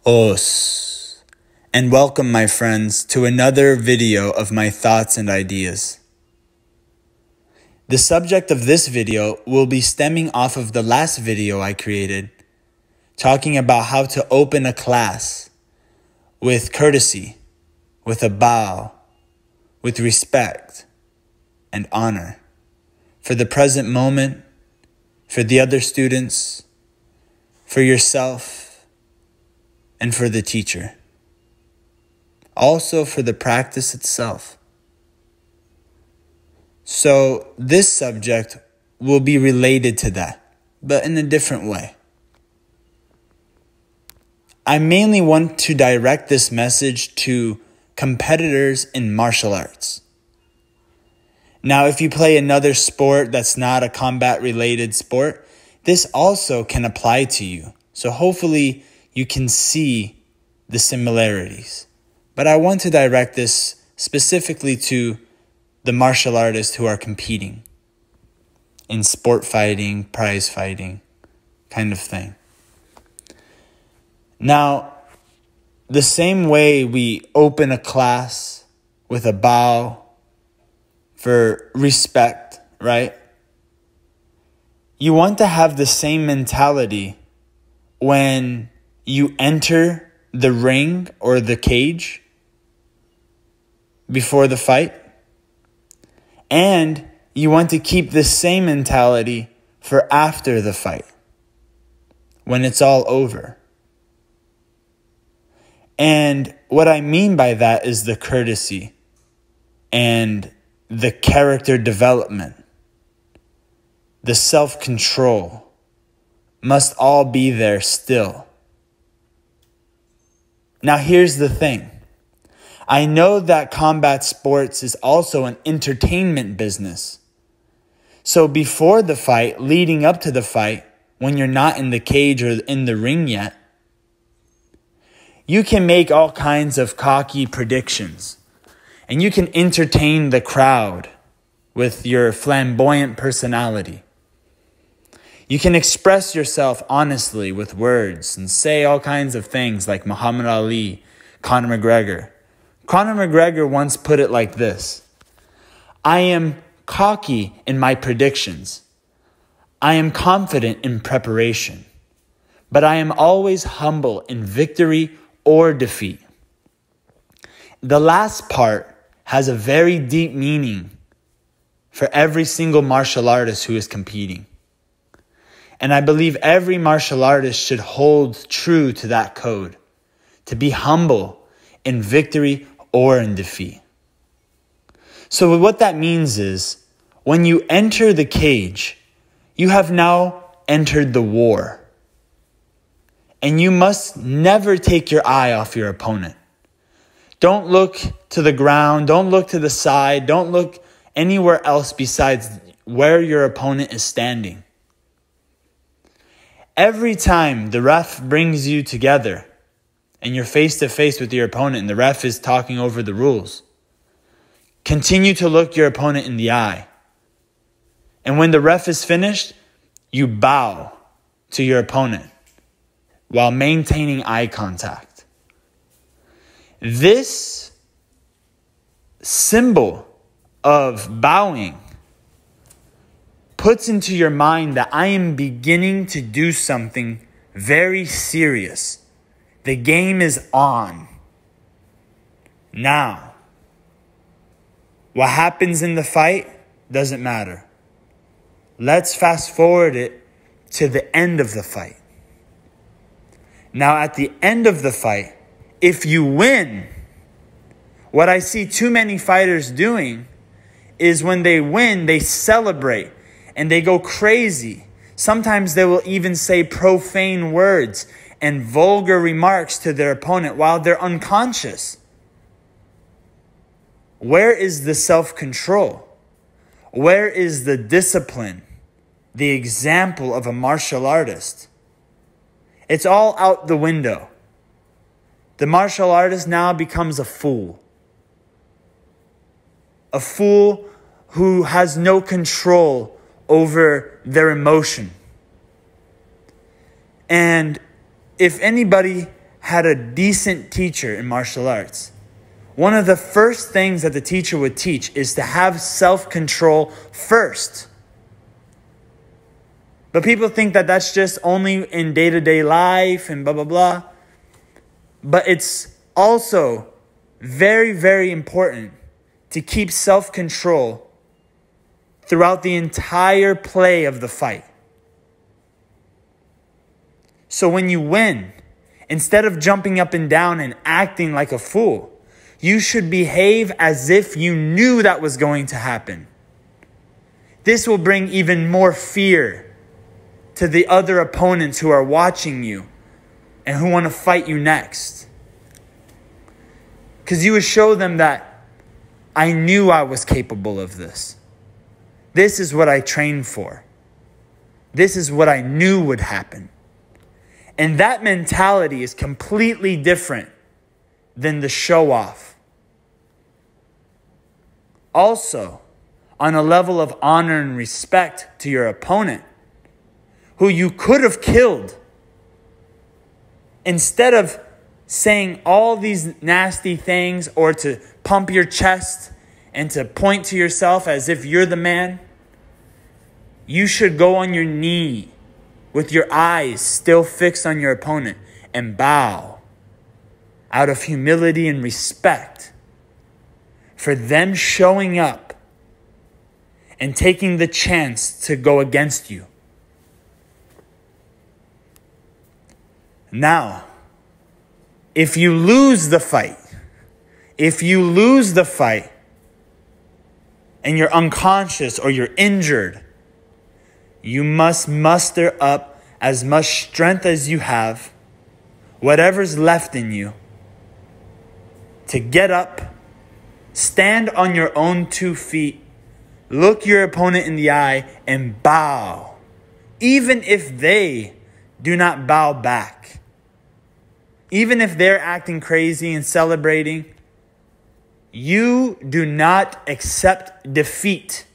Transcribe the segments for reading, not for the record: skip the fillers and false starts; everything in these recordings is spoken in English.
Os, and welcome my friends to another video of my thoughts and ideas. The subject of this video will be stemming off of the last video I created, talking about how to open a class with courtesy, with a bow, with respect and honor for the present moment, for the other students, for yourself, and for the teacher. Also for the practice itself. So this subject will be related to that, but in a different way. I mainly want to direct this message to competitors in martial arts. Now, if you play another sport that's not a combat-related sport, this also can apply to you. So hopefully you can see the similarities. But I want to direct this specifically to the martial artists who are competing in sport fighting, prize fighting, kind of thing. Now, the same way we open a class with a bow for respect, right? You want to have the same mentality when you enter the ring or the cage before the fight. And you want to keep the same mentality for after the fight, when it's all over. And what I mean by that is the courtesy and the character development, the self-control must all be there still. Now here's the thing. I know that combat sports is also an entertainment business. So before the fight, leading up to the fight, when you're not in the cage or in the ring yet, you can make all kinds of cocky predictions. And you can entertain the crowd with your flamboyant personality. You can express yourself honestly with words and say all kinds of things like Muhammad Ali, Conor McGregor. Conor McGregor once put it like this: I am cocky in my predictions. I am confident in preparation. But I am always humble in victory or defeat. The last part has a very deep meaning for every single martial artist who is competing. And I believe every martial artist should hold true to that code, to be humble in victory or in defeat. So what that means is, when you enter the cage, you have now entered the war. And you must never take your eye off your opponent. Don't look to the ground, don't look to the side, don't look anywhere else besides where your opponent is standing. Every time the ref brings you together and you're face to face with your opponent and the ref is talking over the rules, continue to look your opponent in the eye. And when the ref is finished, you bow to your opponent while maintaining eye contact. This symbol of bowing puts into your mind that I am beginning to do something very serious. The game is on. Now, what happens in the fight doesn't matter. Let's fast forward it to the end of the fight. Now, at the end of the fight, if you win, what I see too many fighters doing is when they win, they celebrate and they go crazy. Sometimes they will even say profane words and vulgar remarks to their opponent while they're unconscious. Where is the self-control? Where is the discipline, the example of a martial artist? It's all out the window. The martial artist now becomes a fool. A fool who has no control over their emotion. And if anybody had a decent teacher in martial arts, one of the first things that the teacher would teach is to have self-control first. But people think that that's just only in day-to-day life and blah, blah, blah. But it's also very, very important to keep self-control throughout the entire play of the fight. So when you win, instead of jumping up and down and acting like a fool, you should behave as if you knew that was going to happen. This will bring even more fear to the other opponents who are watching you and who want to fight you next. Because you would show them that I knew I was capable of this. This is what I trained for. This is what I knew would happen. And that mentality is completely different than the show off. Also, on a level of honor and respect to your opponent, who you could have killed, instead of saying all these nasty things or to pump your chest and to point to yourself as if you're the man, you should go on your knee with your eyes still fixed on your opponent and bow out of humility and respect for them showing up and taking the chance to go against you. Now, if you lose the fight and you're unconscious or you're injured, you must muster up as much strength as you have, whatever's left in you, to get up, stand on your own 2 feet, look your opponent in the eye, and bow, even if they do not bow back. Even if they're acting crazy and celebrating, you do not accept defeat.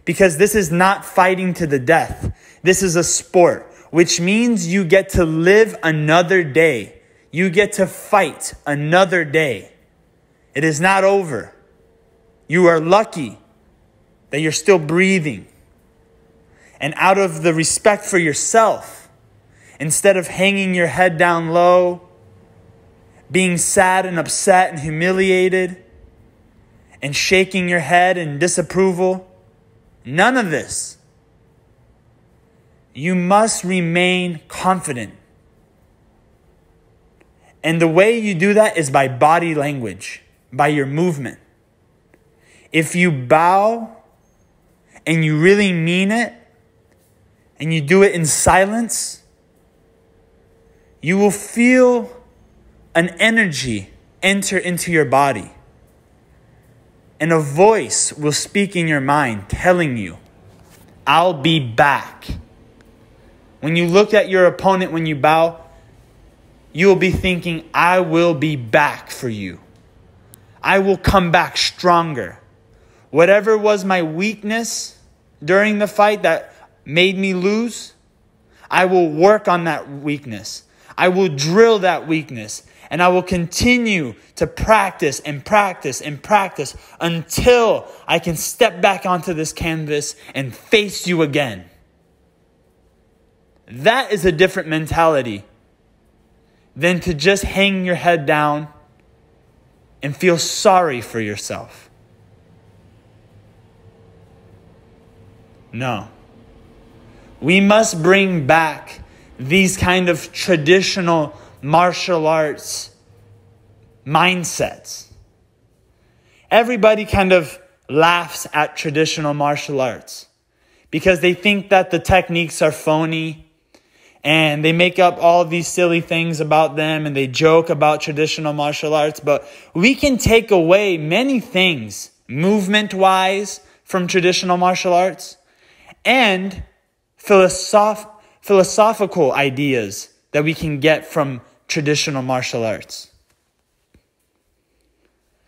Because this is not fighting to the death. This is a sport, which means you get to live another day. You get to fight another day. It is not over. You are lucky that you're still breathing. And out of the respect for yourself, instead of hanging your head down low, being sad and upset and humiliated, and shaking your head in disapproval, none of this. You must remain confident. And the way you do that is by body language, by your movement. If you bow and you really mean it, and you do it in silence, you will feel an energy enter into your body. And a voice will speak in your mind telling you, I'll be back. When you look at your opponent when you bow, you will be thinking, I will be back for you. I will come back stronger. Whatever was my weakness during the fight that made me lose, I will work on that weakness. I will drill that weakness. And I will continue to practice and practice and practice until I can step back onto this canvas and face you again. That is a different mentality than to just hang your head down and feel sorry for yourself. No. We must bring back these kind of traditional martial arts mindsets. Everybody kind of laughs at traditional martial arts because they think that the techniques are phony, and they make up all these silly things about them, and they joke about traditional martial arts. But we can take away many things movement-wise from traditional martial arts and philosophical ideas that we can get from traditional martial arts.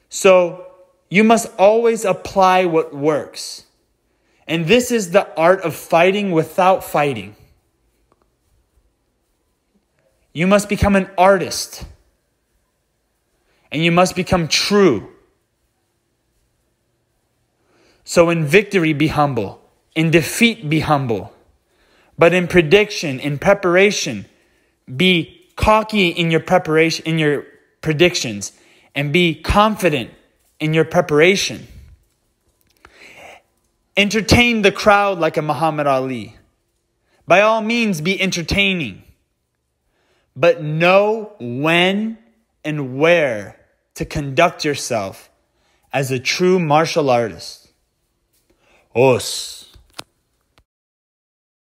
So you must always apply what works. And this is the art of fighting without fighting. You must become an artist. And you must become true. So in victory, be humble. In defeat, be humble. But in prediction, in preparation, be cocky in your preparation, in your predictions, and be confident in your preparation. Entertain the crowd like a Muhammad Ali. By all means, be entertaining. But know when and where to conduct yourself as a true martial artist. Os.